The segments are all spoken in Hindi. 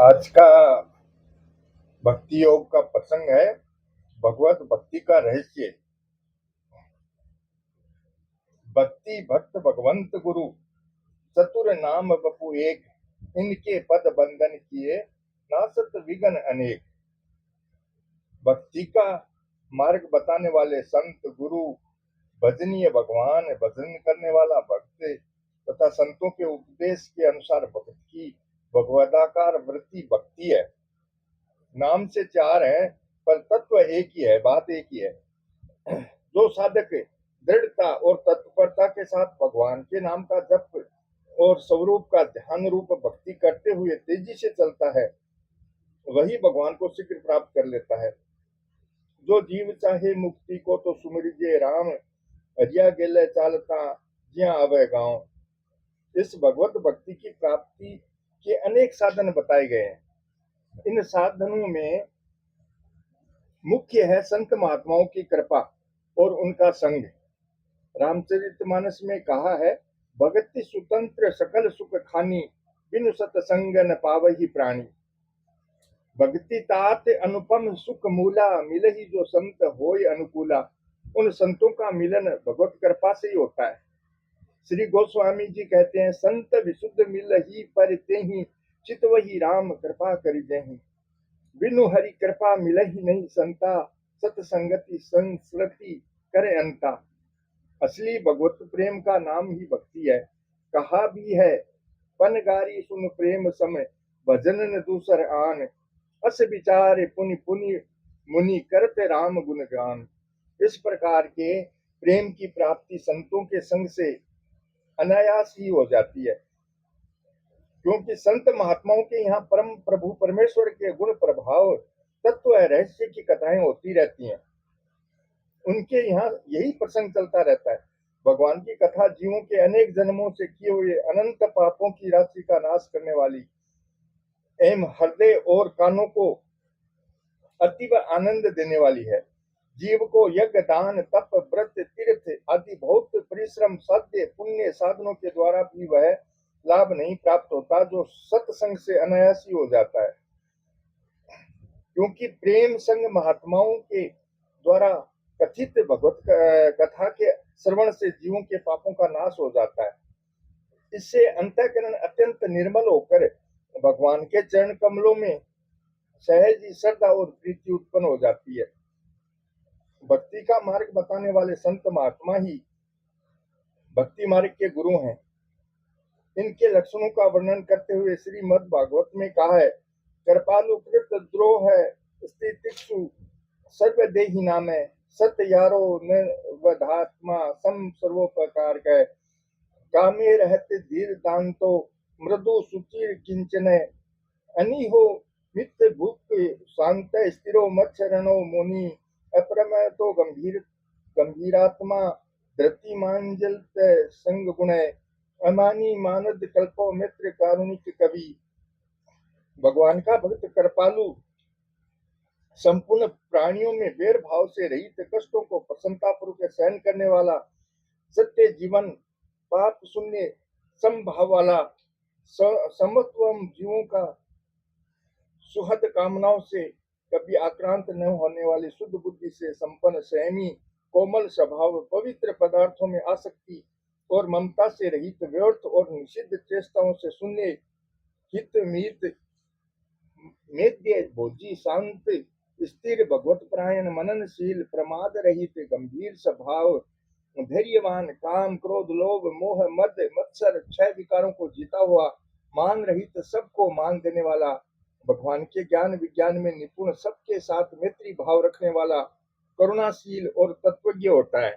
आज का भक्ति योग का प्रसंग है भगवत भक्ति का रहस्य। भक्ति भक्त भगवंत गुरु चतुर नाम बपु एक, इनके पद बंधन किए नासत विघन अनेक। भक्ति का मार्ग बताने वाले संत गुरु, भजनीय भगवान, भजन करने वाला भक्त तथा संतों के उपदेश के अनुसार भक्त की भगवदाकार वृत्ति भक्ति है। नाम से चार है पर तत्व एक ही है, बात एक ही है। जो साधक दृढ़ता और तत्परता के साथ भगवान के नाम का जप और स्वरूप का ध्यान रूप भक्ति करते हुए तेजी से चलता है, वही भगवान को शीघ्र प्राप्त कर लेता है। जो जीव चाहे मुक्ति को तो सुमिरिजे राम, हरिया गेले चालता जिया अवय गांव। इस भगवत भक्ति की प्राप्ति के अनेक साधन बताए गए हैं। इन साधनों में मुख्य है संत महात्माओं की कृपा और उनका संग। रामचरितमानस में कहा है, भगति स्वतंत्र सकल सुख खानी, बिनु सतसंग न पावहि प्राणी। भक्ति तात अनुपम सुख मूला, मिलहि जो संत होय अनुकूला। उन संतों का मिलन भगवत कृपा से ही होता है। श्री गोस्वामी जी कहते हैं, संत विशुद्ध मिलहि पर तेहि, चितवहि राम कृपा करि देहि। बिनु हरि कृपा मिलहि नहीं संता, सतसंगति संस्कृति करे अंता। असली भगवत प्रेम का नाम ही भक्ति है। कहा भी है, पनगारी सुन प्रेम समय, भजन न दूसर आन। अस विचार पुनि पुनि मुनि करते राम गुणगान। इस प्रकार के प्रेम की प्राप्ति संतों के संग से अनायास ही हो जाती है, क्योंकि संत महात्माओं के यहाँ परम प्रभु परमेश्वर के गुण प्रभाव तत्व रहस्य की कथाएं होती रहती हैं। उनके यहाँ यही प्रसंग चलता रहता है। भगवान की कथा जीवों के अनेक जन्मों से किए हुए अनंत पापों की राशि का नाश करने वाली एवं हृदय और कानों को अतीब आनंद देने वाली है। जीव को यज्ञ दान तप व्रत तीर्थ आदि बहुत परिश्रम साध्य पुण्य साधनों के द्वारा भी वह लाभ नहीं प्राप्त होता जो सत्संग से अनायासी हो जाता है। क्योंकि प्रेम संग महात्माओं के द्वारा कथित भगवत कथा के श्रवण से जीवों के पापों का नाश हो जाता है। इससे अंतःकरण अत्यंत निर्मल होकर भगवान के चरण कमलों में सहज ही श्रद्धा और प्रीति उत्पन्न हो जाती है। भक्ति का मार्ग बताने वाले संत महात्मा ही भक्ति मार्ग के गुरु हैं। इनके लक्षणों का वर्णन करते हुए श्रीमद् भागवत में कहा है, कृपालु कृत द्रोह स्थितिक्षु सर्वदेही नामे, सत्य यारो निर्वधात्मा सम सर्वोपकार कह। कामे रहत धीर दांतो, मृदु सुचिर किंचन। अनिहो मित्र भूप शांत स्थिरो मच्छरणो मुनि। अप्रमेय तो गंभीरात्मा धृति मांजल संग गुण। अमानी मानद कल्पो मित्र कारुणिक कवि। भगवान का भक्त कृपालु, संपूर्ण प्राणियों में वैर भाव से रहित, कष्टों को प्रसन्नता पूर्वक सहन करने वाला, सत्य जीवन, पाप शून्य समभाव वाला, समत्वम जीवों का सुहद कामनाओं से कभी आक्रांत न होने वाली, शुद्ध बुद्धि से संपन्न, संयमी, कोमल स्वभाव, पवित्र पदार्थों में आसक्ति और ममता से रहित, व्यर्थ और निषिद्ध चेष्टाओं से शून्य, हित मीत मेद्य भोजी, शांत स्थिर, भगवत परायण, मननशील, प्रमाद रहित, गंभीर स्वभाव, धैर्यवान, काम क्रोध लोभ मोह मद मत्सर छह विकारों को जीता हुआ, मान रहित, सबको मान देने वाला, भगवान के ज्ञान विज्ञान में निपुण, सबके साथ मैत्री भाव रखने वाला, करुणाशील और तत्वज्ञ होता है।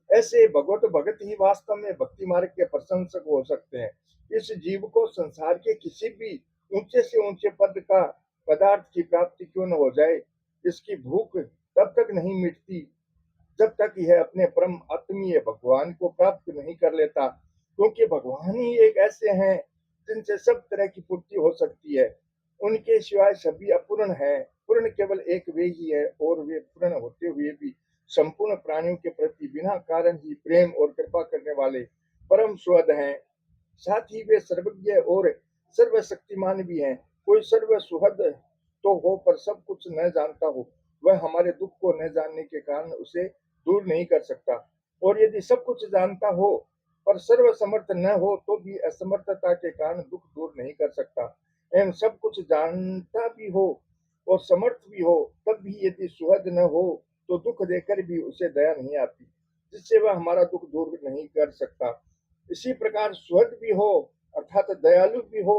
ऐसे भगवत भगत ही वास्तव में भक्ति मार्ग के प्रशंसक हो सकते हैं। इस जीव को संसार के किसी भी ऊंचे से ऊंचे पद का पदार्थ की प्राप्ति क्यों न हो जाए, इसकी भूख तब तक नहीं मिटती जब तक यह अपने परम आत्मीय भगवान को प्राप्त नहीं कर लेता, क्योंकि भगवान ही एक ऐसे हैं जिनसे सब तरह की पूर्ति हो सकती है। उनके सिवाय सभी अपूर्ण है, पूर्ण केवल एक वे ही है, और वे पूर्ण होते हुए भी संपूर्ण प्राणियों के प्रति बिना कारण ही प्रेम और कृपा करने वाले परम सुहृद हैं। साथ ही वे सर्वज्ञ और सर्वशक्तिमान भी हैं। कोई सर्व सुहृद तो हो पर सब कुछ न जानता हो, वह हमारे दुख को न जानने के कारण उसे दूर नहीं कर सकता। और यदि सब कुछ जानता हो पर सर्व समर्थ न हो तो भी असमर्थता के कारण दुख दूर नहीं कर सकता। एवं सब कुछ जानता भी हो और समर्थ भी हो, तब भी यदि सुहृद न हो तो दुख देकर भी उसे दया नहीं आती, जिससे वह हमारा दुख दूर नहीं कर सकता। इसी प्रकार सुहृद भी हो अर्थात दयालु भी हो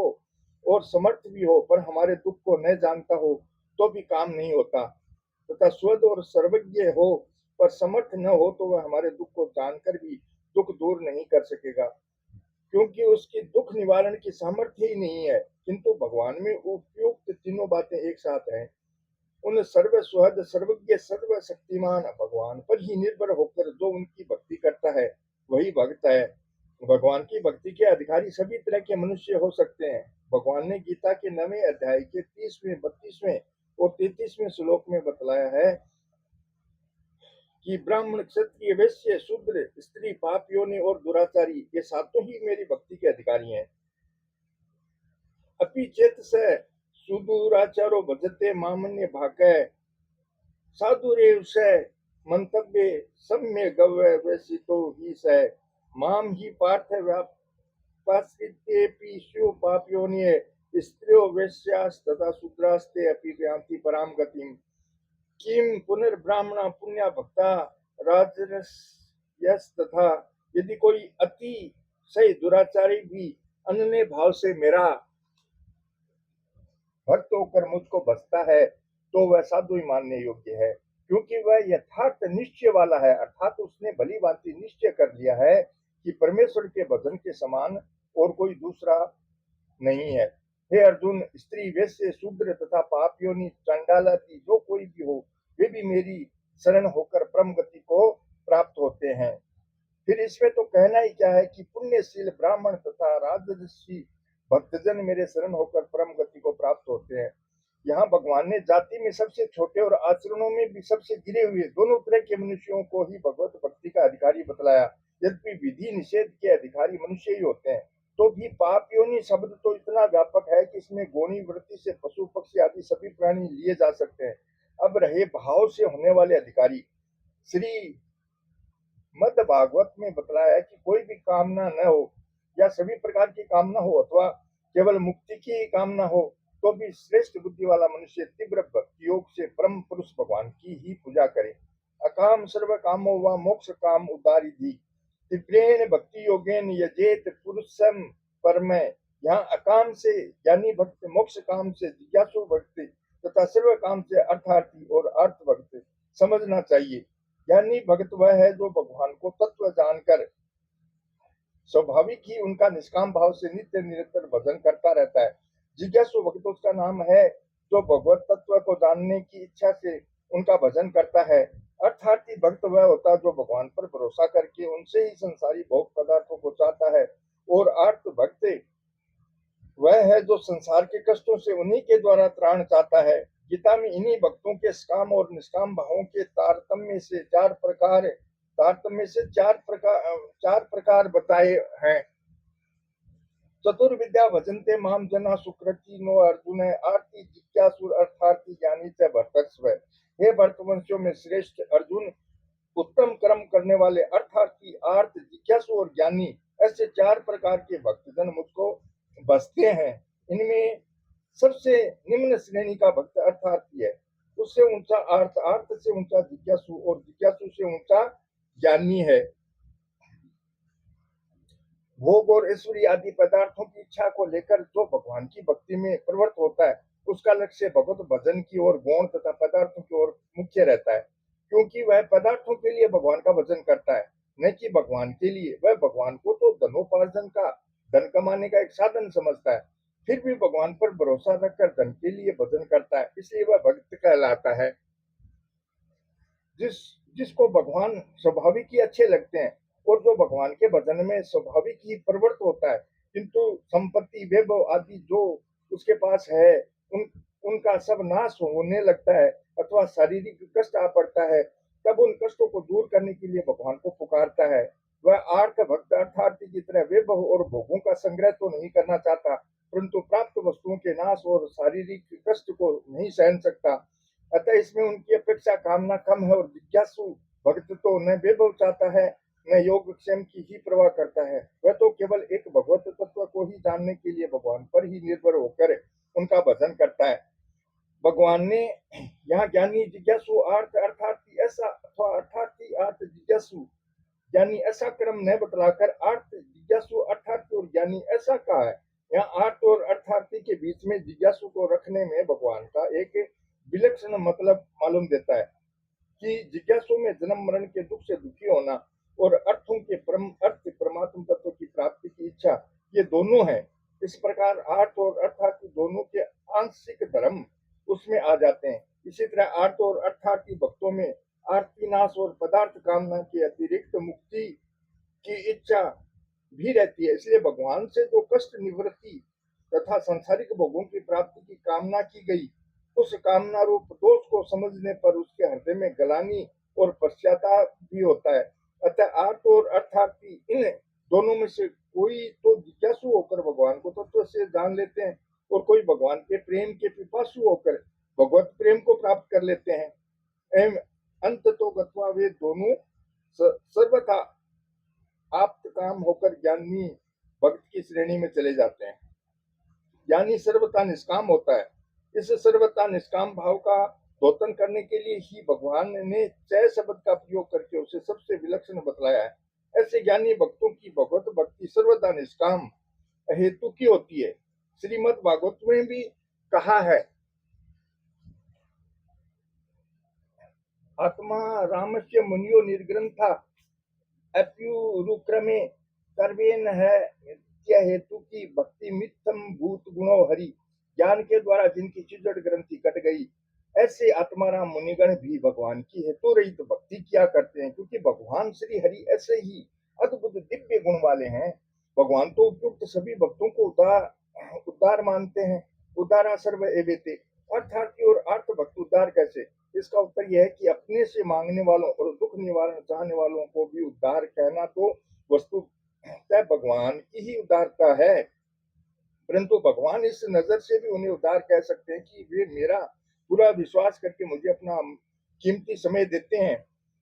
और समर्थ भी हो पर हमारे दुख को न जानता हो तो भी काम नहीं होता, तथा सुहृद और सर्वज्ञ हो पर समर्थ न हो तो वह हमारे दुख को जानकर भी दुख दूर नहीं कर सकेगा, क्योंकि उसकी दुख निवारण की सामर्थ्य ही नहीं है। किंतु भगवान में उपयुक्त तीनों बातें एक साथ हैं। उन सर्व सुहृद सर्वज्ञ सर्वशक्तिमान भगवान पर ही निर्भर होकर जो उनकी भक्ति करता है वही भक्त है। भगवान की भक्ति के अधिकारी सभी तरह के मनुष्य हो सकते हैं। भगवान ने गीता के 9वें अध्याय के 30वें 32वें और 33वें श्लोक में बतलाया है कि ब्राह्मण क्षत्रिय वैश्य शूद्र स्त्री पाप योनि और दुराचारी ये सातों ही मेरी भक्ति के अधिकारी हैं। अपि चेत से सुदूराचारो भजते मामन्य भाकै साधुरेव से मंतव्य सम्य गव्य वैसितो ही से माम ही पार्थ व्यापाश्रितेपि स्यु पापयोनिये स्त्रियो वैश्यास तथा शूद्रास्ते अपि व्यान्ति पराम गतिम किम पुनर्ब्राह्मणा पुण्या भक्ता राजर्षयस् तथा यदि कोई अति सही दुराचारी भी अन्य भाव से मेरा भक्त होकर मुझको बसता है तो वह साधु ही मानने योग्य है, क्योंकि वह यथार्थ निश्चय वाला है, अर्थात उसने भली भांति निश्चय कर लिया है कि परमेश्वर के भजन के समान और कोई दूसरा नहीं है। हे अर्जुन, स्त्री वैश्य शूद्र तथा पापियों चंडालादि जो कोई भी हो वे भी मेरी शरण होकर परम गति को प्राप्त होते हैं। फिर इसमें तो कहना ही क्या है कि पुण्यशील ब्राह्मण तथा राजर्षि भक्तजन मेरे शरण होकर परम गति को प्राप्त होते हैं। यहाँ भगवान ने जाति में सबसे छोटे और आचरणों में भी सबसे गिरे हुए दोनों तरह के मनुष्यों को ही भगवत भक्ति का अधिकारी बतलाया। यद्यपि विधि निषेध के अधिकारी मनुष्य ही होते हैं, तो भी पाप योनि शब्द तो इतना व्यापक है कि इसमें गौणी वृत्ति से पशु पक्षी आदि सभी प्राणी लिए जा सकते हैं। अब रहे भाव से होने वाले अधिकारी, श्री मध्य भागवत में बतलाया है कि कोई भी कामना न हो या सभी प्रकार की कामना हो अथवा केवल मुक्ति की कामना हो तो भी श्रेष्ठ बुद्धि वाला मनुष्य तीव्र भक्ति योग से परम पुरुष भगवान की ही पूजा करे। अकाम सर्व कामो व मोक्ष काम उदारिधि तीव्रेण भक्ति योगेन यजेत पुरुषम परमय। यहाँ अकाम से यानी भक्त, मोक्ष काम से जिज्ञासु भक्त तथा सर्व काम से अर्थार्थी और अर्थ भक्त समझना चाहिए। यानी भक्त वह है जो भगवान को तत्व जानकर स्वाभाविक ही उनका निष्काम भाव से नित्य निरंतर भजन करता रहता है। जिज्ञासु भक्त उसका नाम है जो भगवत तत्व को जानने की इच्छा से उनका भजन करता है। अर्थार्थी भक्त वह होता है जो भगवान पर भरोसा करके उनसे ही संसारी भोग पदार्थों को चाहता है। और अर्थ भक्त वह है जो संसार के कष्टों से उन्हीं के द्वारा त्राण चाहता है। गीता में इन्हीं भक्तों के काम और निष्काम भावों के तारतम्य से चार प्रकार बताए हैं। चतुर्विद्या भजन्ते माम जना सुकृति नो अर्जुन आरती जिज्ञासु अर्थार्थी ज्ञानी च भरतस्व। हे भरतवंशियों में श्रेष्ठ अर्जुन, उत्तम कर्म करने वाले अर्थार्थी, आर्त, जिज्ञासु और ज्ञानी, ऐसे चार प्रकार के भक्तजन मुझको बसते हैं। इनमें सबसे निम्न श्रेणी का भक्त अर्थार्थी है, उससे ऊंचा अर्थ, अर्थ से ऊंचा जिज्ञासु और जिज्ञासु से ऊंचा ज्ञानी है। भोग और ऐश्वर्य आदि पदार्थों की इच्छा को लेकर जो भगवान की भक्ति में प्रवृत्त होता है उसका लक्ष्य भगवत भजन की ओर गौण तथा पदार्थों की ओर मुख्य रहता है, क्योंकि वह पदार्थों के लिए भगवान का भजन करता है, न कि भगवान के लिए। वह भगवान को तो धनोपार्जन का, धन कमाने का एक साधन समझता है, फिर भी भगवान पर भरोसा रखकर धन के लिए भजन करता है, इसलिए वह भक्त कहलाता है। जिसको भगवान स्वाभाविक ही अच्छे लगते हैं और जो भगवान के भजन में स्वाभाविक ही प्रवृत्त होता है, किंतु संपत्ति वैभव आदि जो उसके पास है उनका सब नाश होने लगता है अथवा शारीरिक कष्ट आ पड़ता है, तब उन कष्टों को दूर करने के लिए भगवान को पुकारता है। वह आर्थ भक्त अर्थार्थी की तरह वैभव और भोगों का संग्रह तो नहीं करना चाहता, परंतु प्राप्त वस्तुओं के नाश और शारीरिक कष्ट को नहीं सहन सकता। अतः इसमें उनकी अपेक्षा कामना कम है और जिज्ञासु भक्त तो न वैभव चाहता है न योगक्षेम की ही परवाह करता है। वह तो केवल एक भगवत तत्व को ही जानने के लिए भगवान पर ही निर्भर होकर उनका भजन करता है। भगवान ने यहाँ ज्ञानी जिज्ञासु अर्थ अर्थार्थी ऐसा अथवा अर्थार्थी अर्थ जिज्ञासु ज्ञानी ऐसा क्रम न बतलाकर अर्थ जिज्ञासु अर्थार्थी और ज्ञानी ऐसा कहा है। यहाँ अर्थ और अर्थार्थी के बीच में जिज्ञासु को रखने में भगवान का एक विलक्षण मतलब मालूम देता है कि जिज्ञासु में जन्म मरण के दुख से दुखी होना और अर्थों के अर्थ परमात्म तत्व की प्राप्ति की इच्छा, ये दोनों है। इस प्रकार अर्थ और अर्थार्थी दोनों के आंशिक धर्म उसमें आ जाते हैं। इसी तरह अर्थ और अर्थार्थी भक्तों में आर्तिनाश और पदार्थ कामना के अतिरिक्त मुक्ति की इच्छा भी रहती है। इसलिए भगवान से जो कष्ट निवृत्ति तथा सांसारिक भोगों की प्राप्ति की कामना की गई, उस कामना रूप दोष को समझने पर उसके हृदय में गलानी और पश्चाताप भी होता है। अतः अर्थ और अर्थार्थी इन दोनों में से कोई तो जिज्ञासु होकर भगवान को तत्व से जान लेते हैं और कोई भगवान के प्रेम के पिपासु होकर भगवत प्रेम को प्राप्त कर लेते हैं। एवं अंत तो गत्वा वे दोनों सर्वथा आप्त काम होकर ज्ञानी भक्त की श्रेणी में चले जाते हैं। ज्ञानी सर्वथा निष्काम होता है। इस सर्वथा निष्काम भाव का द्योतन करने के लिए ही भगवान ने चय शब्द का प्रयोग करके उसे सबसे विलक्षण बतलाया है। ऐसे ज्ञानी भक्तों की भगवत भक्ति सर्वथा निष्काम हेतु की होती है। श्रीमद् भागवत में भी कहा है, आत्मा रामस्य मुनियो निर्ग्रंथा अप्युरुक्रमे कर्वेन है हेतु की भक्ति मिथम भूत गुणो हरि। ज्ञान के द्वारा जिनकी चिजड़ ग्रंथि कट गई, ऐसे आत्माराम मुनिगण भी भगवान की हेतु रहित भक्ति किया करते हैं, क्योंकि भगवान श्री हरि ऐसे ही अद्भुत दिव्य गुण वाले हैं। भगवान तो उपयुक्त सभी भक्तों को उद्धार मानते हैं। उद्धारा सर्व एवेते, अर्थार्थी और अर्थ भक्त उद्धार कैसे? इसका उत्तर यह है कि अपने से मांगने वालों और दुख निवारण चाहने वालों को भी उद्धार कहना तो वस्तु भगवान की ही उदारता है, परंतु भगवान इस नजर से भी उन्हें उदार कह सकते हैं कि वे मेरा पूरा विश्वास करके मुझे अपना कीमती समय देते हैं।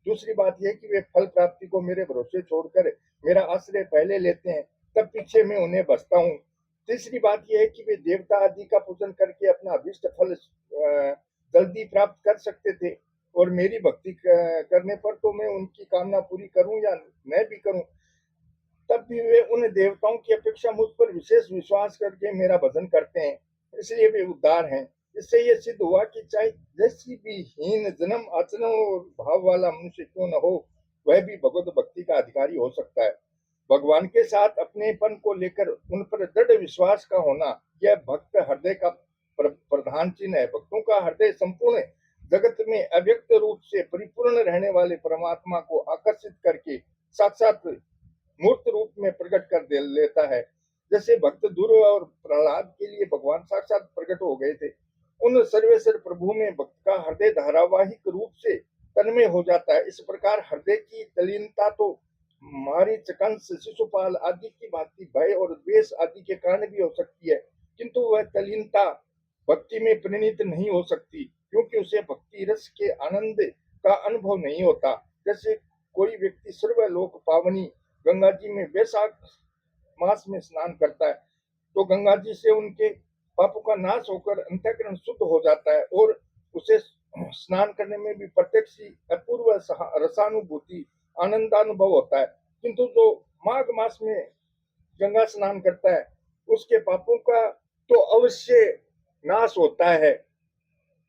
दूसरी बात यह कि वे फल प्राप्ति को मेरे भरोसे छोड़कर मेरा आश्रय पहले लेते हैं, तब पीछे मैं उन्हें बसता हूँ। तीसरी बात यह है कि वे देवता आदि का पूजन करके अपना अभीष्ट फल जल्दी प्राप्त कर सकते थे, और मेरी भक्ति करने पर तो मैं उनकी कामना पूरी करूं या मैं भी करूं, तब भी वे उन देवताओं की अपेक्षा मुझ पर विशेष विश्वास करके मेरा भजन करते हैं, इसलिए वे उद्धार हैं। इससे यह सिद्ध हुआ कि चाहे जैसी भी हीन जन्म आचरण और भाव वाला मनुष्य क्यों न हो, वह भी भगवत भक्ति का अधिकारी हो सकता है। भगवान के साथ अपनेपन को लेकर उन पर दृढ़ विश्वास का होना, यह भक्त हृदय का प्रधान चिन्ह है। भक्तों का हृदय संपूर्ण जगत में अव्यक्त रूप से परिपूर्ण रहने वाले परमात्मा को आकर्षित करके साक्षात मूर्त रूप में प्रकट कर दे लेता है। जैसे भक्त ध्रुव और प्रहलाद के लिए भगवान साक्षात प्रकट हो गए थे, उन सर्वेश्वर प्रभु में भक्त का हृदय धारावाहिक रूप से तन्मय हो जाता है। इस प्रकार हृदय की तल्लीनता तो मारीच, कंस, शिशुपाल आदि की भांति भय और द्वेष आदि के कारण भी हो सकती है, किंतु वह तल्लीनता भक्ति में परिणित नहीं हो सकती, क्योंकि उसे भक्ति रस के आनंद का अनुभव नहीं होता। जैसे कोई व्यक्ति सर्वलोक पावनी गंगा जी में वैशाख मास में स्नान करता है, तो गंगा जी से उनके पापों का नाश होकर अंतःकरण शुद्ध हो जाता है, और उसे स्नान करने में भी प्रत्यक्ष अपूर्व रसानुभूति आनंदानुभव होता है। किंतु जो माघ मास में गंगा स्नान करता है, उसके पापों का तो अवश्य नाश होता है,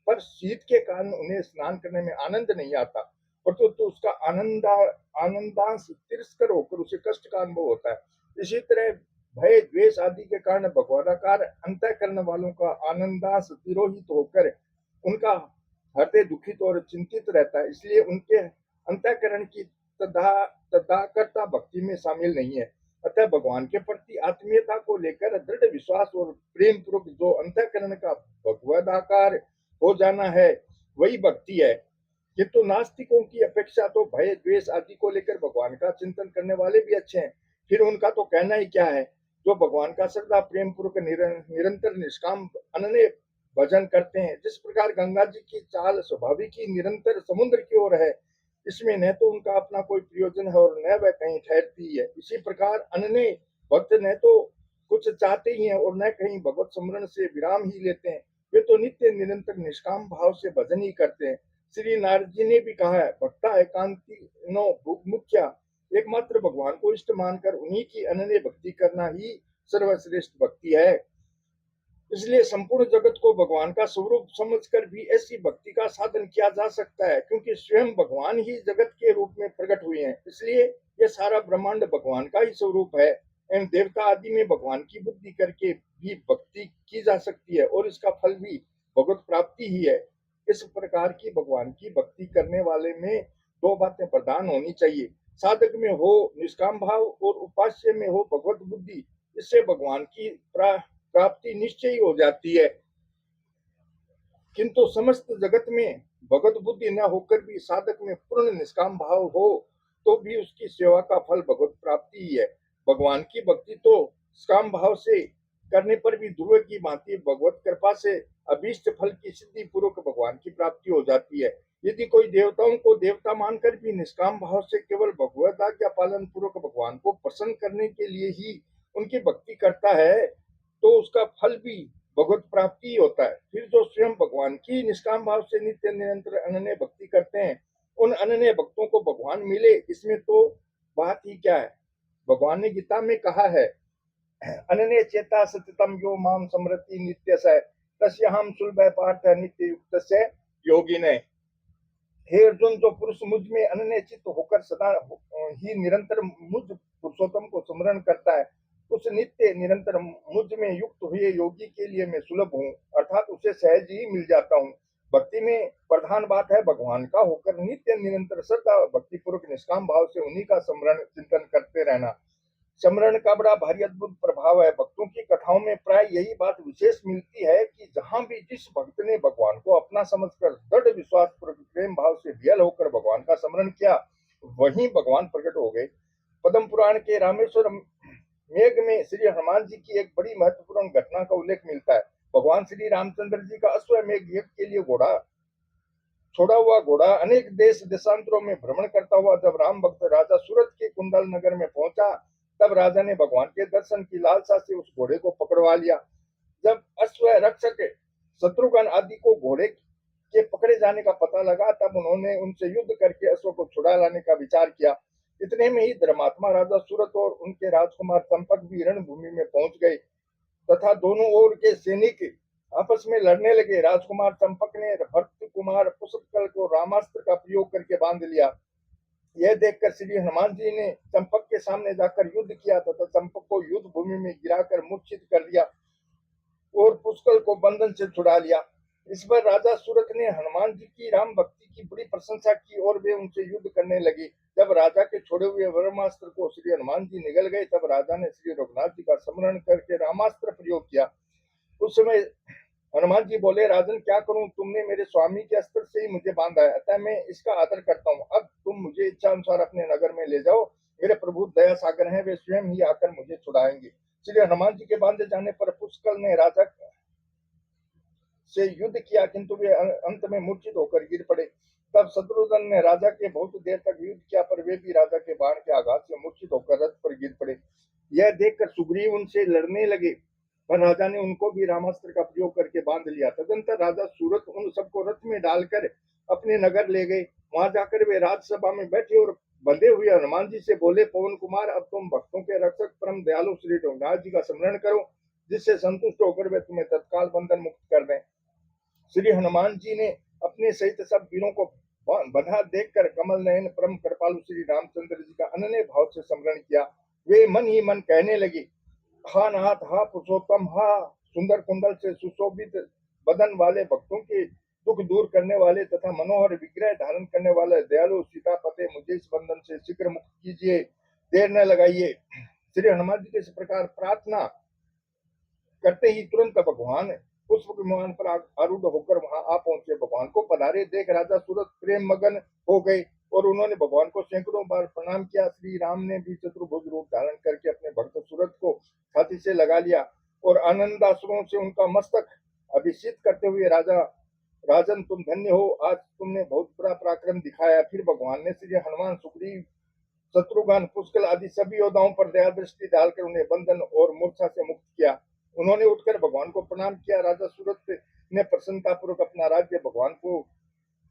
पर शीत के कारण उन्हें स्नान करने में आनंद नहीं आता, परंतु तो उसका आनंदांश तिरस्कर होकर उसे कष्ट का अनुभव होता है। इसी तरह भय द्वेष आदि के कारण भगवानाकार अंतःकरण वालों का आनंदांश तिरोहित होकर उनका हृदय दुखित और चिंतित रहता है, इसलिए उनके अंतःकरण की तदाकर्ता भक्ति में शामिल नहीं है। अतः भगवान के प्रति आत्मीयता को लेकर दृढ़ विश्वास और प्रेम पूर्वक जो अंतःकरण का भगवदाकार हो जाना है, वही भक्ति है। किंतु नास्तिकों की अपेक्षा तो भय द्वेष आदि को लेकर भगवान का चिंतन करने वाले भी अच्छे हैं। फिर उनका तो कहना ही क्या है। जो भगवान का श्रद्धा प्रेम पूर्वक निरंतर निष्काम अनन्य भजन करते हैं। जिस प्रकार गंगा जी की चाल स्वाभाविक ही निरंतर समुद्र की ओर है, इसमें न तो उनका अपना कोई प्रयोजन है और न वह कहीं ठहरती है, इसी प्रकार अनन्य भक्त न तो कुछ चाहते ही हैं और न कहीं भगवत स्मरण से विराम ही लेते हैं। वे तो नित्य निरंतर निष्काम भाव से भजन ही करते हैं। श्री नारद जी ने भी कहा है, भक्ता एकांति नो मुख्या, एकमात्र भगवान को इष्ट मानकर उन्हीं की अनन्य भक्ति करना ही सर्वश्रेष्ठ भक्ति है। इसलिए संपूर्ण जगत को भगवान का स्वरूप समझकर भी ऐसी भक्ति का साधन किया जा सकता है, क्योंकि स्वयं भगवान ही जगत के रूप में प्रकट हुए हैं। इसलिए यह सारा ब्रह्मांड भगवान का ही स्वरूप है एवं देवता आदि में भगवान की बुद्धि करके भी भक्ति की जा सकती है और इसका फल भी भगवत प्राप्ति ही है। इस प्रकार की भगवान की भक्ति करने वाले में दो बातें प्रधान होनी चाहिए, साधक में हो निष्काम भाव और उपास्य में हो भगवत बुद्धि। इससे भगवान की प्राप्ति निश्चय ही हो जाती है। किंतु समस्त जगत में भगवत बुद्धि न होकर भी साधक में पूर्ण निष्काम भाव हो तो भी उसकी सेवा का फल भगवत प्राप्ति ही है। भगवान की भक्ति तो निष्काम भाव से करने पर भी ध्रुव की भांति भगवत कृपा से अभीष्ट फल की सिद्धि पूर्वक भगवान की प्राप्ति हो जाती है। यदि कोई देवताओं को देवता मानकर भी निष्काम भाव से केवल भगवत आज्ञा पालन पूर्वक भगवान को प्रसन्न करने के लिए ही उनकी भक्ति करता है तो उसका फल भी भगवत प्राप्ति ही होता है। फिर जो स्वयं भगवान की निष्काम भाव से नित्य निरंतर अनन्य भक्ति करते हैं, उन अनन्य भक्तों को भगवान मिले, इसमें तो बात ही क्या है। भगवान ने गीता में कहा है, अनन्य चेता सततम यो माम समरति नित्यस्य तस्याहं सुलभ पार्थ नित्य युक्तस्य योगिने। हे अर्जुन, जो पुरुष मुझ में अनन्य चित्त होकर सदा ही निरंतर मुझ पुरुषोत्तम को स्मरण करता है, उस नित्य निरंतर मुझ में युक्त हुए योगी के लिए मैं सुलभ हूँ, अर्थात उसे सहज ही मिल जाता हूँ। भक्ति में प्रधान बात है भगवान का होकर नित्य निरंतर श्रद्धा भक्ति पूर्वक निष्काम भाव से उन्हीं का स्मरण चिंतन करते रहना। स्मरण का बड़ा भारी अद्भुत प्रभाव है। भक्तों की कथाओं में प्राय यही बात विशेष मिलती है कि जहां भी जिस भक्त ने भगवान को अपना समझकर दृढ़ विश्वास पूर्वक प्रेम भाव से वियल होकर भगवान का स्मरण किया, वहीं भगवान प्रकट हो गए। पद्म पुराण के रामेश्वर मेघ में श्री हनुमान जी की एक बड़ी महत्वपूर्ण घटना का उल्लेख मिलता है। भगवान श्री रामचंद्र जी का अश्वमेघ यज्ञ के लिए छोड़ा हुआ घोड़ा अनेक देश देशांतरों में भ्रमण करता हुआ जब राम भक्त राजा सूरत के कुंडल नगर में पहुंचा, तब राजा ने भगवान के दर्शन की लालसा से उस घोड़े को पकड़वा लिया। जब अश्व रक्षक शत्रुघ्न आदि को घोड़े के पकड़े जाने का पता लगा, तब उन्होंने उनसे युद्ध करके अश्व को छुड़ा लाने का विचार किया। इतने में ही धर्मात्मा राजा सूरत और उनके राजकुमार चंपक भी रणभूमि में पहुंच गए तथा दोनों ओर के सैनिक आपस में लड़ने लगे। राजकुमार चंपक ने भरत कुमार पुष्पकल को रामास्त्र का प्रयोग करके बांध लिया। यह देखकर श्री हनुमान जी ने चंपक के सामने जाकर युद्ध किया तथा चंपक को युद्ध भूमि में गिराकर मूर्छित कर दिया और पुष्कल को बंधन से छुड़ा लिया। इस पर राजा सूरत ने हनुमान जी की राम भक्ति की बड़ी प्रशंसा की और वे उनसे युद्ध करने लगे। जब राजा के छोड़े हुए ब्रह्मास्त्र को श्री हनुमान जी निगल गए, तब राजा ने श्री रघुनाथ जी का स्मरण करके रामास्त्र प्रयोग किया। उस समय हनुमान जी बोले, राजन क्या करूं, तुमने मेरे स्वामी के अस्त्र से ही मुझे बांधा है, अतः मैं इसका आदर करता हूं। अब तुम मुझे इच्छा अनुसार अपने नगर में ले जाओ, मेरे प्रभु दया सागर हैं, वे स्वयं ही आकर मुझे छुड़ाएंगे। इसलिए हनुमान जी के बांधे जाने पर पुष्कल ने राजा से युद्ध किया, किंतु वे अंत में मूर्छित होकर गिर पड़े। तब शत्रुघ्न ने राजा के बहुत देर तक युद्ध किया, पर वे भी राजा के बाण के आघात से मूर्छित होकर रथ पर गिर पड़े। यह देखकर सुग्रीव उनसे लड़ने लगे, पर राजा ने उनको भी रामास्त्र का प्रयोग करके बांध लिया। तदंतर राजा सूरत उन सबको रथ में डालकर अपने नगर ले गए। वहां जाकर वे राजसभा में बैठे और बंधे हुए हनुमान जी से बोले, पवन कुमार, अब तुम भक्तों के रक्षक परम दयालु श्री रघुनाथ जी का स्मरण करो, जिससे संतुष्ट होकर वे तुम्हें तत्काल बंधन मुक्त कर दें। श्री हनुमान जी ने अपने सहित सब वीरों को बंधा देखकर कमल नयन परम कृपालु श्री रामचंद्र जी का अनन्य भाव से स्मरण किया। वे मन ही मन कहने लगे, हा नाथ, हा पुरुषोत्तम, हा सुंदर कुंडल से सुशोभित बदन वाले, भक्तों के दुख दूर करने वाले तथा मनोहर विग्रह धारण करने वाले दयालु सीतापते, मुझे इस बंधन से शीघ्र मुक्त कीजिए, देर न लगाइए। श्री हनुमान जी के इस प्रकार प्रार्थना करते ही तुरंत भगवान पुष्प विमान पर आरूढ़ होकर वहां आ पहुंचे। भगवान को पधारे देख राजा सूरत प्रेम मगन हो गए और उन्होंने भगवान को सैकड़ों बार प्रणाम किया। श्री राम ने भी चतुर्भुज रूप धारण करके अपने भक्त सूरत को छाती से लगा लिया और आनंदाश्रुओं से उनका मस्तक अभिषेक करते हुए, राजा राजन तुम धन्य हो, आज तुमने बहुत बड़ा पराक्रम दिखाया। फिर भगवान ने श्री हनुमान, सुग्रीव, शत्रुघ्न, पुष्कल आदि सभी योद्धाओं पर दया दृष्टि डालकर उन्हें बंधन और मूर्छा से मुक्त किया। उन्होंने उठकर भगवान को प्रणाम किया। राजा सूरत ने प्रसन्नता पूर्वक अपना राज्य भगवान को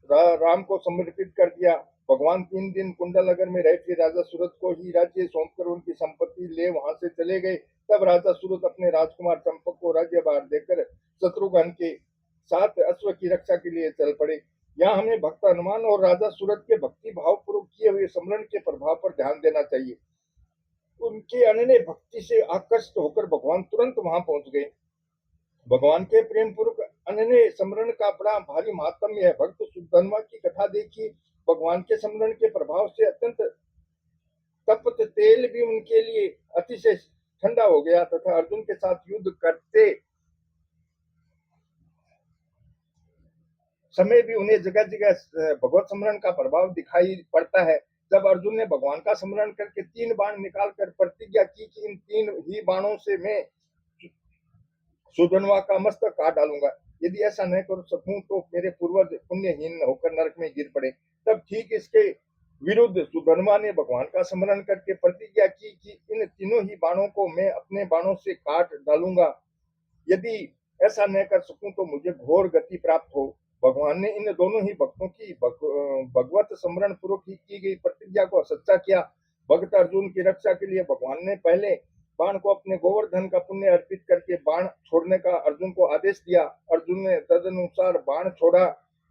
राम को समर्पित कर दिया। भगवान 3 दिन कुंडल नगर में रहे थे। राजा सूरत को ही राज्य सौंपकर उनकी संपत्ति ले वहां से चले गए। तब राजा सूरत अपने राजकुमार चंपक को राज्य भार देकर शत्रुघ्न के साथ अश्व की रक्षा के लिए चल पड़े। यहाँ हमें भक्त हनुमान और राजा सूरत के भक्ति भाव पूर्वक किए हुए स्मरण के प्रभाव पर ध्यान देना चाहिए। उनके अनन्य भक्ति से आकर्षित होकर भगवान तुरंत वहां पहुंच गए। भगवान के प्रेम पूर्वक अनन्य स्मरण का बड़ा भारी महात्म्य है। भक्त सुधन्वा की कथा देखिए। भगवान के स्मरण के प्रभाव से अत्यंत तप्त तेल भी उनके लिए अतिशय ठंडा हो गया तथा अर्जुन के साथ युद्ध करते समय भी उन्हें जगह जगह भगवत स्मरण का प्रभाव दिखाई पड़ता है। जब अर्जुन ने भगवान का स्मरण करके 3 बाण निकालकर प्रतिज्ञा की कि इन 3 ही बाणों से मैं सुधन्वा का मस्तक काट डालूंगा, यदि ऐसा नहीं कर सकूं तो मेरे पूर्वज पुण्यहीन होकर नरक में गिर पड़े। तब ठीक इसके विरुद्ध सुधन्वा ने भगवान का स्मरण करके प्रतिज्ञा की कि इन तीनों ही बाणों को मैं अपने बाणों से काट डालूंगा, यदि ऐसा नहीं कर सकूं तो मुझे घोर गति प्राप्त हो। भगवान ने इन दोनों ही भक्तों की भगवत स्मरण पूर्वक की गई प्रतिज्ञा को सच्चा किया। भक्त अर्जुन की रक्षा के लिए भगवान ने पहले बाण को अपने गोवर्धन का पुण्य अर्पित करके बाण छोड़ने का अर्जुन को आदेश दिया। अर्जुन ने तदनुसार बाण छोड़ा,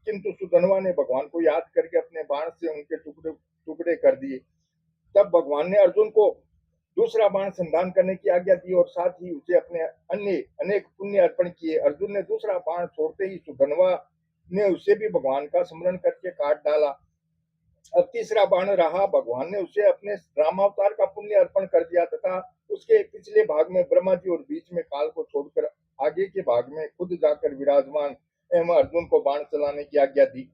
किंतु सुधन्वा ने भगवान को याद करके अपने बाण से उनके टुकड़े टुकड़े कर दिए। तब भगवान ने अर्जुन को दूसरा बाण संधान करने की आज्ञा दी और साथ ही उसे अपने अन्य अनेक पुण्य अर्पण किए। अर्जुन ने दूसरा बाण छोड़ते ही सुधन्वा ने उसे भी भगवान का स्मरण करके काट डाला। अब तीसरा बाण रहा। भगवान ने उसे अपने रामावतार का पुण्य अर्पण कर दिया तथा उसके पिछले भाग में ब्रह्मा जी और बीच में काल को छोड़कर आगे के भाग में खुद जाकर विराजमान एवं अर्जुन को बाण चलाने की आज्ञा दी।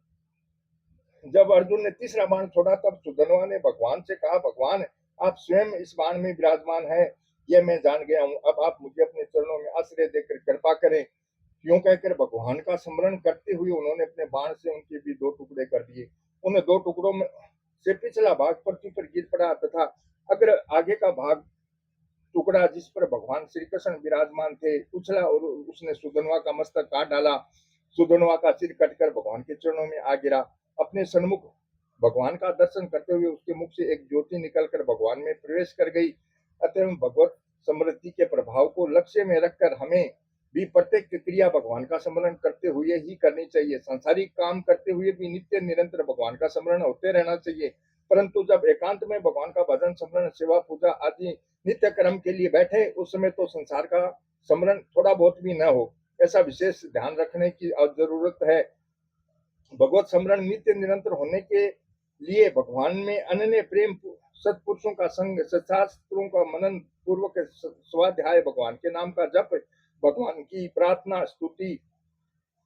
जब अर्जुन ने तीसरा बाण छोड़ा तब सुधन्वा ने भगवान से कहा, भगवान आप स्वयं इस बाण में विराजमान है, यह मैं जान गया हूँ। अब आप मुझे अपने चरणों में आश्रय देकर कृपा करें। यूं कहकर भगवान का स्मरण करते हुए उन्होंने अपने बाण से उनके भी 2 टुकड़े कर दिए। उन 2 टुकड़ों में से पिछला भाग पृथ्वी पर गिर पड़ा तथा अगर आगे का भाग टुकड़ा जिस पर भगवान श्री कृष्ण विराजमान थे उछला और उसने सुधन्वा का मस्तक काट डाला। सुधन्वा का सिर कटकर भगवान के चरणों में आ गिरा। अपने सन्मुख भगवान का दर्शन करते हुए उसके मुख से एक ज्योति निकलकर भगवान में प्रवेश कर गई। अतः भगवत समृद्धि के प्रभाव को लक्ष्य में रखकर हमें भी प्रत्येक क्रिया भगवान का स्मरण करते हुए ही करनी चाहिए। सांसारिक काम करते हुए भी नित्य निरंतर भगवान का स्मरण होते रहना चाहिए, परंतु जब एकांत में भगवान का भजन, स्मरण, सेवा, पूजा आदि नित्य कर्म के लिए बैठे उस समय तो संसार का स्मरण थोड़ा बहुत भी न हो, ऐसा विशेष ध्यान रखने की जरूरत है। भगवत स्मरण नित्य निरंतर होने के लिए भगवान में अनन्य प्रेम, सत्पुरुषों का संग, सत्शास्त्रों का मनन पूर्वक स्वाध्याय, भगवान के नाम का जप, भगवान की प्रार्थना, स्तुति,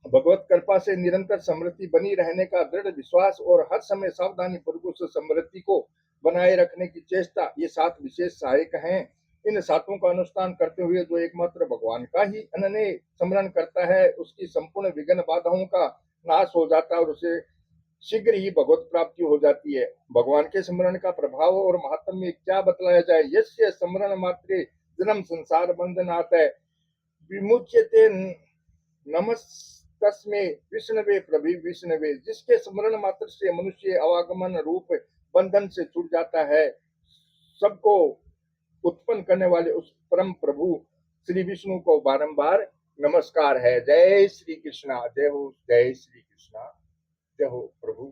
भगवत कृपा से निरंतर समृद्धि बनी रहने का दृढ़ विश्वास और हर समय सावधानी पूर्वक उस समृद्धि को बनाए रखने की चेष्टा, ये 7 विशेष सहायक हैं। इन 7 का अनुष्ठान करते हुए जो एकमात्र भगवान का ही अनन्य स्मरण करता है उसकी संपूर्ण विघ्न बाधाओं का नाश हो जाता है और उसे शीघ्र ही भगवत प्राप्ति हो जाती है। भगवान के स्मरण का प्रभाव और महात्म्य क्या बतलाया जाए। यस्य स्मरण मात्रे जन्म संसार बंधनात् विमुच्यते नमस्तस्मै विष्णवे प्रभि विष्णवे। जिसके स्मरण मात्र से मनुष्य अवागमन रूप बंधन से छूट जाता है, सबको उत्पन्न करने वाले उस परम प्रभु श्री विष्णु को बारंबार नमस्कार है। जय श्री कृष्णा। जय हो, जय श्री कृष्णा, जय हो प्रभु।